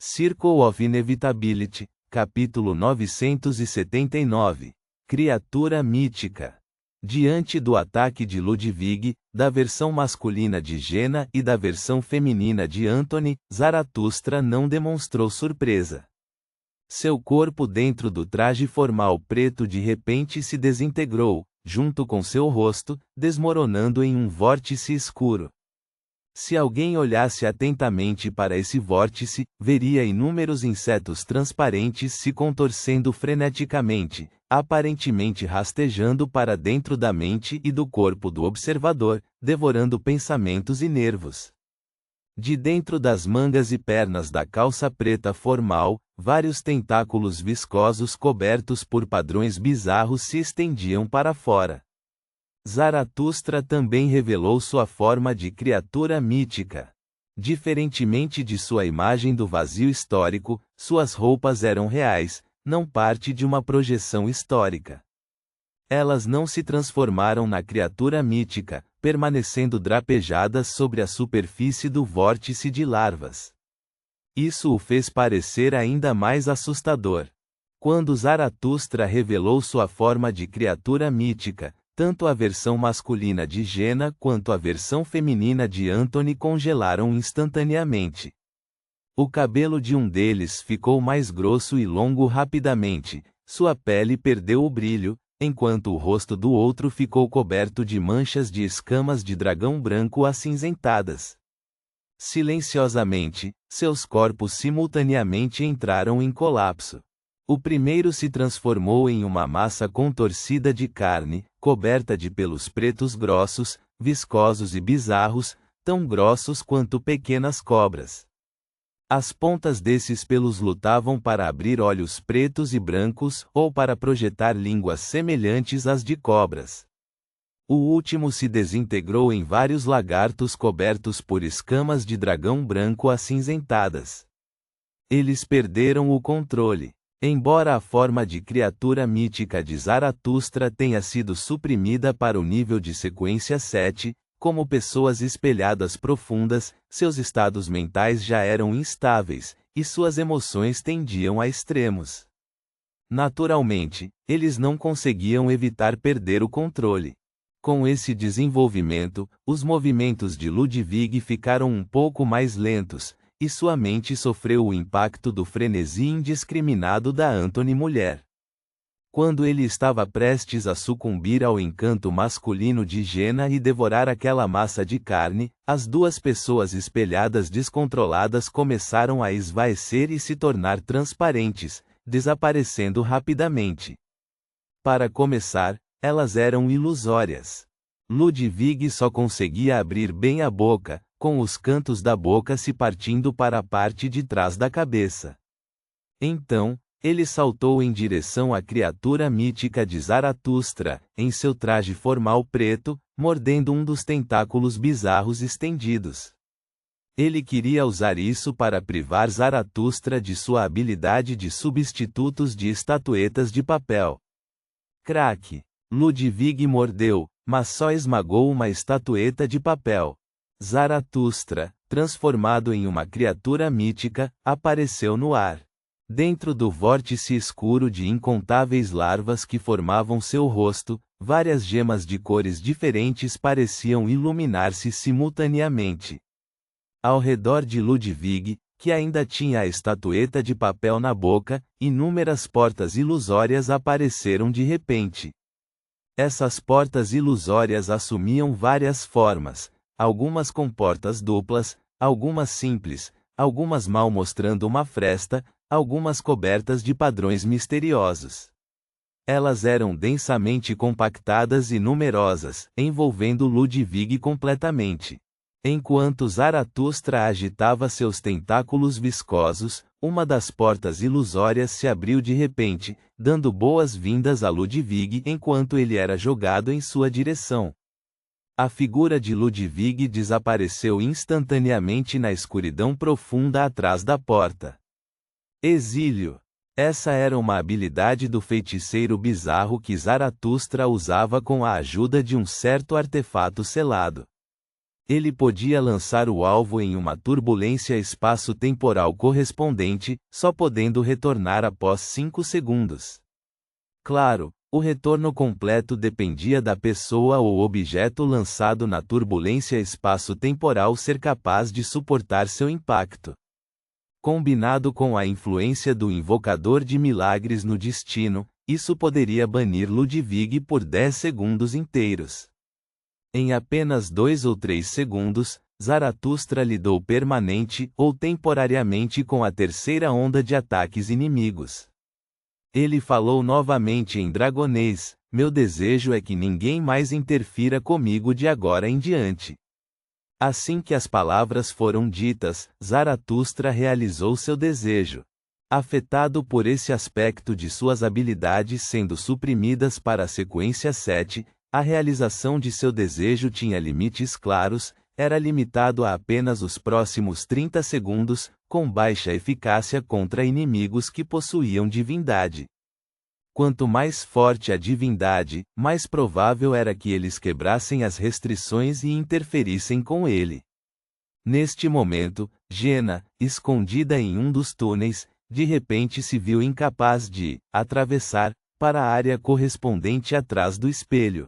Circle of Inevitability, capítulo 979. Criatura mítica. Diante do ataque de Ludwig, da versão masculina de Jena e da versão feminina de Anthony, Zaratustra não demonstrou surpresa. Seu corpo dentro do traje formal preto de repente se desintegrou, junto com seu rosto, desmoronando em um vórtice escuro. Se alguém olhasse atentamente para esse vórtice, veria inúmeros insetos transparentes se contorcendo freneticamente, aparentemente rastejando para dentro da mente e do corpo do observador, devorando pensamentos e nervos. De dentro das mangas e pernas da calça preta formal, vários tentáculos viscosos cobertos por padrões bizarros se estendiam para fora. Zaratustra também revelou sua forma de criatura mítica. Diferentemente de sua imagem do vazio histórico, suas roupas eram reais, não parte de uma projeção histórica. Elas não se transformaram na criatura mítica, permanecendo drapejadas sobre a superfície do vórtice de larvas. Isso o fez parecer ainda mais assustador. Quando Zaratustra revelou sua forma de criatura mítica, tanto a versão masculina de Jena quanto a versão feminina de Anthony congelaram instantaneamente. O cabelo de um deles ficou mais grosso e longo rapidamente, sua pele perdeu o brilho, enquanto o rosto do outro ficou coberto de manchas de escamas de dragão branco acinzentadas. Silenciosamente, seus corpos simultaneamente entraram em colapso. O primeiro se transformou em uma massa contorcida de carne, coberta de pelos pretos grossos, viscosos e bizarros, tão grossos quanto pequenas cobras. As pontas desses pelos lutavam para abrir olhos pretos e brancos ou para projetar línguas semelhantes às de cobras. O último se desintegrou em vários lagartos cobertos por escamas de dragão branco acinzentadas. Eles perderam o controle. Embora a forma de criatura mítica de Zaratustra tenha sido suprimida para o nível de sequência 7, como pessoas espelhadas profundas, seus estados mentais já eram instáveis, e suas emoções tendiam a extremos. Naturalmente, eles não conseguiam evitar perder o controle. Com esse desenvolvimento, os movimentos de Ludwig ficaram um pouco mais lentos, e sua mente sofreu o impacto do frenesi indiscriminado da Anthony mulher. Quando ele estava prestes a sucumbir ao encanto masculino de Jena e devorar aquela massa de carne, as duas pessoas espelhadas descontroladas começaram a esvaecer e se tornar transparentes, desaparecendo rapidamente. Para começar, elas eram ilusórias. Ludwig só conseguia abrir bem a boca, com os cantos da boca se partindo para a parte de trás da cabeça. Então, ele saltou em direção à criatura mítica de Zaratustra, em seu traje formal preto, mordendo um dos tentáculos bizarros estendidos. Ele queria usar isso para privar Zaratustra de sua habilidade de substitutos de estatuetas de papel. Crack! Ludwig mordeu, mas só esmagou uma estatueta de papel. Zaratustra, transformado em uma criatura mítica, apareceu no ar. Dentro do vórtice escuro de incontáveis larvas que formavam seu rosto, várias gemas de cores diferentes pareciam iluminar-se simultaneamente. Ao redor de Ludwig, que ainda tinha a estatueta de papel na boca, inúmeras portas ilusórias apareceram de repente. Essas portas ilusórias assumiam várias formas, algumas com portas duplas, algumas simples, algumas mal mostrando uma fresta, algumas cobertas de padrões misteriosos. Elas eram densamente compactadas e numerosas, envolvendo Ludwig completamente. Enquanto Zaratustra agitava seus tentáculos viscosos, uma das portas ilusórias se abriu de repente, dando boas-vindas a Ludwig enquanto ele era jogado em sua direção. A figura de Ludwig desapareceu instantaneamente na escuridão profunda atrás da porta. Exílio. Essa era uma habilidade do feiticeiro bizarro que Zaratustra usava com a ajuda de um certo artefato selado. Ele podia lançar o alvo em uma turbulência espaço-temporal correspondente, só podendo retornar após 5 segundos. Claro, o retorno completo dependia da pessoa ou objeto lançado na turbulência espaço-temporal ser capaz de suportar seu impacto. Combinado com a influência do invocador de milagres no destino, isso poderia banir Ludwig por 10 segundos inteiros. Em apenas 2 ou 3 segundos, Zaratustra lidou permanente ou temporariamente com a terceira onda de ataques inimigos. Ele falou novamente em dragonês: meu desejo é que ninguém mais interfira comigo de agora em diante. Assim que as palavras foram ditas, Zaratustra realizou seu desejo. Afetado por esse aspecto de suas habilidades sendo suprimidas para a sequência 7, a realização de seu desejo tinha limites claros, era limitado a apenas os próximos 30 segundos, com baixa eficácia contra inimigos que possuíam divindade. Quanto mais forte a divindade, mais provável era que eles quebrassem as restrições e interferissem com ele. Neste momento, Jena, escondida em um dos túneis, de repente se viu incapaz de atravessar para a área correspondente atrás do espelho.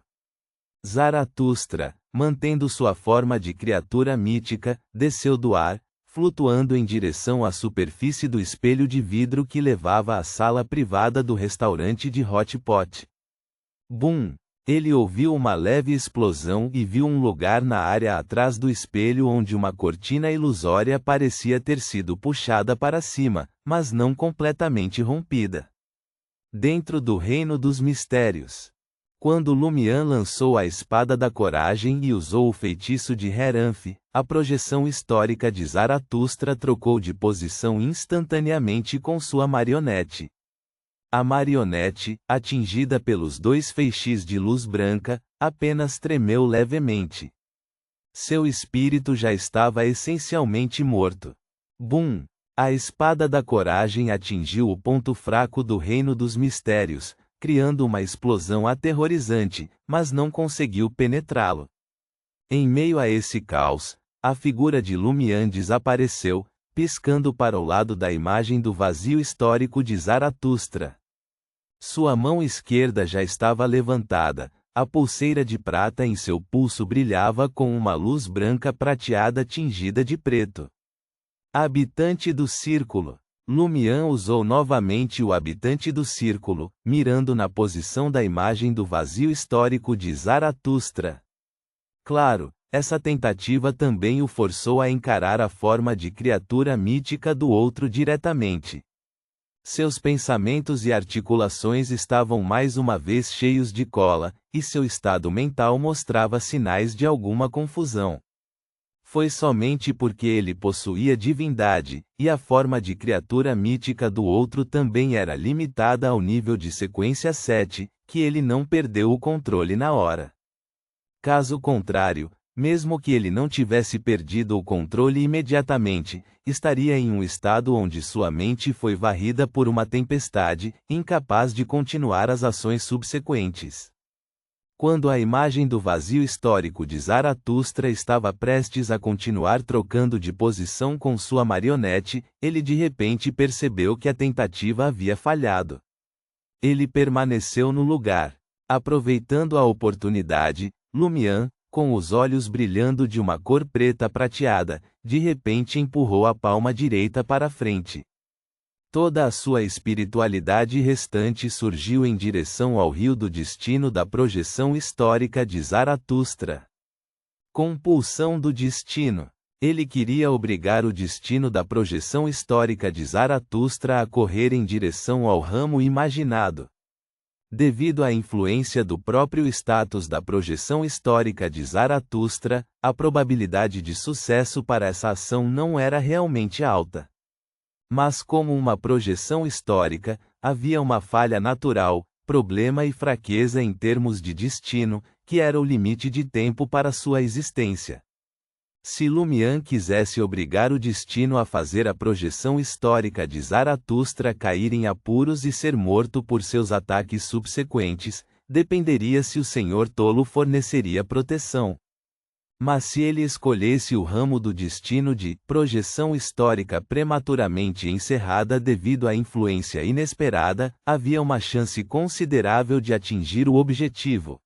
Zaratustra, mantendo sua forma de criatura mítica, desceu do ar, flutuando em direção à superfície do espelho de vidro que levava à sala privada do restaurante de Hot Pot. Bum! Ele ouviu uma leve explosão e viu um lugar na área atrás do espelho onde uma cortina ilusória parecia ter sido puxada para cima, mas não completamente rompida. Dentro do reino dos mistérios. Quando Lumian lançou a espada da coragem e usou o feitiço de Heranf, a projeção histórica de Zaratustra trocou de posição instantaneamente com sua marionete. A marionete, atingida pelos 2 feixes de luz branca, apenas tremeu levemente. Seu espírito já estava essencialmente morto. Bum! A espada da coragem atingiu o ponto fraco do reino dos mistérios, criando uma explosão aterrorizante, mas não conseguiu penetrá-lo. Em meio a esse caos, a figura de Lumian desapareceu, piscando para o lado da imagem do vazio histórico de Zaratustra. Sua mão esquerda já estava levantada, a pulseira de prata em seu pulso brilhava com uma luz branca prateada tingida de preto. Habitante do círculo. Lumian usou novamente o habitante do círculo, mirando na posição da imagem do vazio histórico de Zaratustra. Claro, essa tentativa também o forçou a encarar a forma de criatura mítica do outro diretamente. Seus pensamentos e articulações estavam mais uma vez cheios de cola, e seu estado mental mostrava sinais de alguma confusão. Foi somente porque ele possuía divindade, e a forma de criatura mítica do outro também era limitada ao nível de sequência 7, que ele não perdeu o controle na hora. Caso contrário, mesmo que ele não tivesse perdido o controle imediatamente, estaria em um estado onde sua mente foi varrida por uma tempestade, incapaz de continuar as ações subsequentes. Quando a imagem do vazio histórico de Zaratustra estava prestes a continuar trocando de posição com sua marionete, ele de repente percebeu que a tentativa havia falhado. Ele permaneceu no lugar. Aproveitando a oportunidade, Lumian, com os olhos brilhando de uma cor preta prateada, de repente empurrou a palma direita para frente. Toda a sua espiritualidade restante surgiu em direção ao rio do destino da projeção histórica de Zaratustra. Compulsão do destino. Ele queria obrigar o destino da projeção histórica de Zaratustra a correr em direção ao ramo imaginado. Devido à influência do próprio status da projeção histórica de Zaratustra, a probabilidade de sucesso para essa ação não era realmente alta. Mas como uma projeção histórica, havia uma falha natural, problema e fraqueza em termos de destino, que era o limite de tempo para sua existência. Se Lumian quisesse obrigar o destino a fazer a projeção histórica de Zaratustra cair em apuros e ser morto por seus ataques subsequentes, dependeria se o Senhor Tolo forneceria proteção. Mas se ele escolhesse o ramo do destino de projeção histórica prematuramente encerrada devido à influência inesperada, havia uma chance considerável de atingir o objetivo.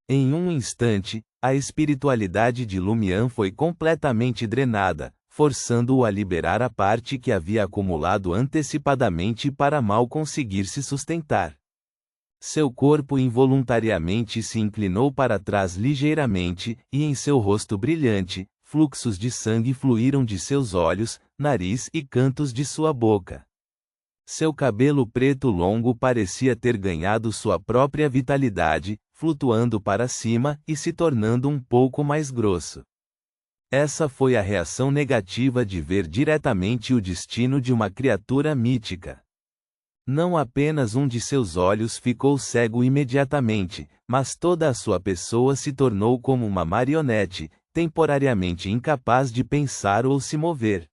Em um instante, a espiritualidade de Lumian foi completamente drenada, forçando-o a liberar a parte que havia acumulado antecipadamente para mal conseguir se sustentar. Seu corpo involuntariamente se inclinou para trás ligeiramente, e em seu rosto brilhante, fluxos de sangue fluíram de seus olhos, nariz e cantos de sua boca. Seu cabelo preto longo parecia ter ganhado sua própria vitalidade, flutuando para cima e se tornando um pouco mais grosso. Essa foi a reação negativa de ver diretamente o destino de uma criatura mítica. Não apenas um de seus olhos ficou cego imediatamente, mas toda a sua pessoa se tornou como uma marionete, temporariamente incapaz de pensar ou se mover.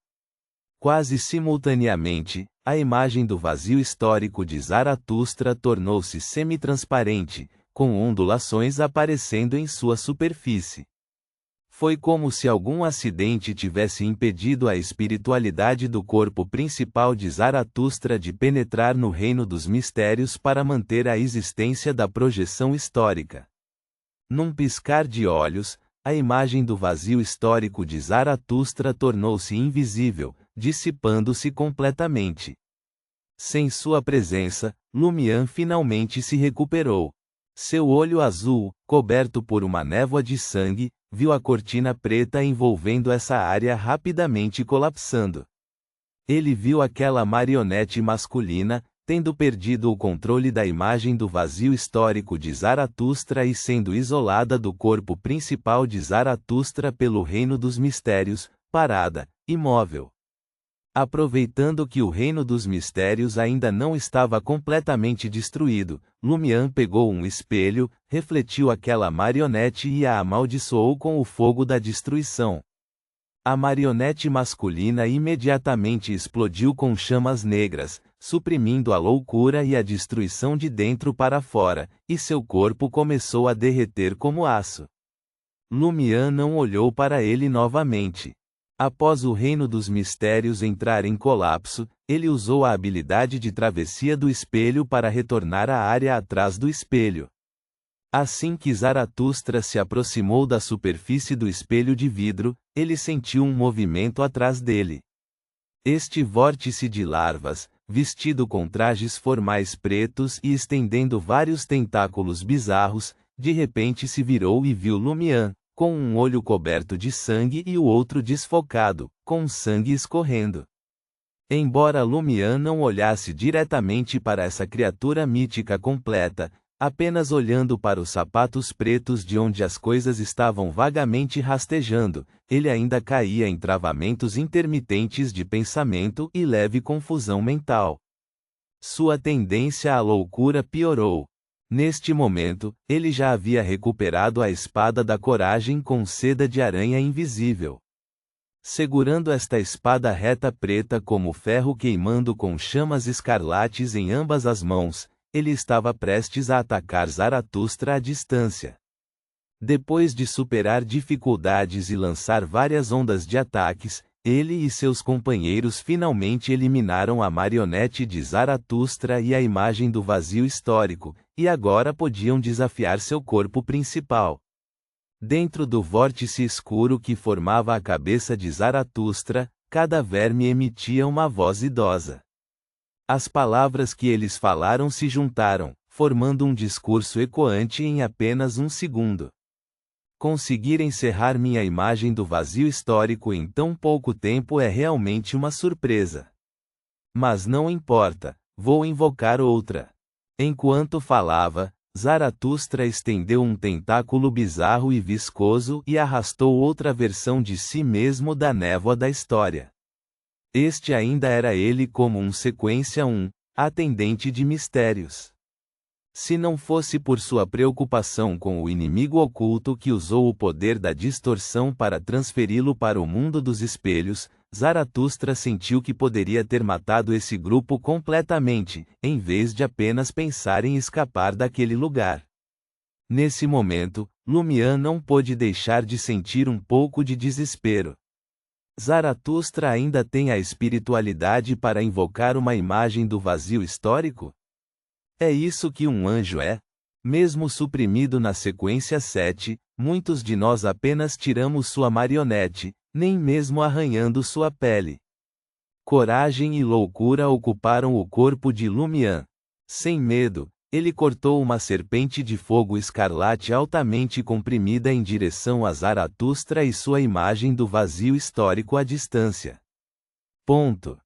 Quase simultaneamente, a imagem do vazio histórico de Zaratustra tornou-se semi-transparente, com ondulações aparecendo em sua superfície. Foi como se algum acidente tivesse impedido a espiritualidade do corpo principal de Zaratustra de penetrar no reino dos mistérios para manter a existência da projeção histórica. Num piscar de olhos, a imagem do vazio histórico de Zaratustra tornou-se invisível, dissipando-se completamente. Sem sua presença, Lumian finalmente se recuperou. Seu olho azul, coberto por uma névoa de sangue, viu a cortina preta envolvendo essa área rapidamente colapsando. Ele viu aquela marionete masculina, tendo perdido o controle da imagem do vazio histórico de Zaratustra e sendo isolada do corpo principal de Zaratustra pelo reino dos mistérios, parada, imóvel. Aproveitando que o reino dos mistérios ainda não estava completamente destruído, Lumian pegou um espelho, refletiu aquela marionete e a amaldiçoou com o fogo da destruição. A marionete masculina imediatamente explodiu com chamas negras, suprimindo a loucura e a destruição de dentro para fora, e seu corpo começou a derreter como aço. Lumian não olhou para ele novamente. Após o reino dos mistérios entrar em colapso, ele usou a habilidade de travessia do espelho para retornar à área atrás do espelho. Assim que Zaratustra se aproximou da superfície do espelho de vidro, ele sentiu um movimento atrás dele. Este vórtice de larvas, vestido com trajes formais pretos e estendendo vários tentáculos bizarros, de repente se virou e viu Lumian, com um olho coberto de sangue e o outro desfocado, com sangue escorrendo. Embora Lumian não olhasse diretamente para essa criatura mítica completa, apenas olhando para os sapatos pretos de onde as coisas estavam vagamente rastejando, ele ainda caía em travamentos intermitentes de pensamento e leve confusão mental. Sua tendência à loucura piorou. Neste momento, ele já havia recuperado a espada da coragem com seda de aranha invisível. Segurando esta espada reta preta como ferro queimando com chamas escarlates em ambas as mãos, ele estava prestes a atacar Zaratustra à distância. Depois de superar dificuldades e lançar várias ondas de ataques, ele e seus companheiros finalmente eliminaram a marionete de Zaratustra e a imagem do vazio histórico, e agora podiam desafiar seu corpo principal. Dentro do vórtice escuro que formava a cabeça de Zaratustra, cada verme emitia uma voz idosa. As palavras que eles falaram se juntaram, formando um discurso ecoante em apenas um segundo. Conseguir encerrar minha imagem do vazio histórico em tão pouco tempo é realmente uma surpresa. Mas não importa, vou invocar outra. Enquanto falava, Zaratustra estendeu um tentáculo bizarro e viscoso e arrastou outra versão de si mesmo da névoa da história. Este ainda era ele como um sequência 1, atendente de mistérios. Se não fosse por sua preocupação com o inimigo oculto que usou o poder da distorção para transferi-lo para o mundo dos espelhos, Zaratustra sentiu que poderia ter matado esse grupo completamente, em vez de apenas pensar em escapar daquele lugar. Nesse momento, Lumian não pôde deixar de sentir um pouco de desespero. Zaratustra ainda tem a espiritualidade para invocar uma imagem do vazio histórico? É isso que um anjo é? Mesmo suprimido na sequência 7, muitos de nós apenas tiramos sua marionete, nem mesmo arranhando sua pele. Coragem e loucura ocuparam o corpo de Lumian. Sem medo, ele cortou uma serpente de fogo escarlate altamente comprimida em direção a Zaratustra e sua imagem do vazio histórico à distância. Ponto.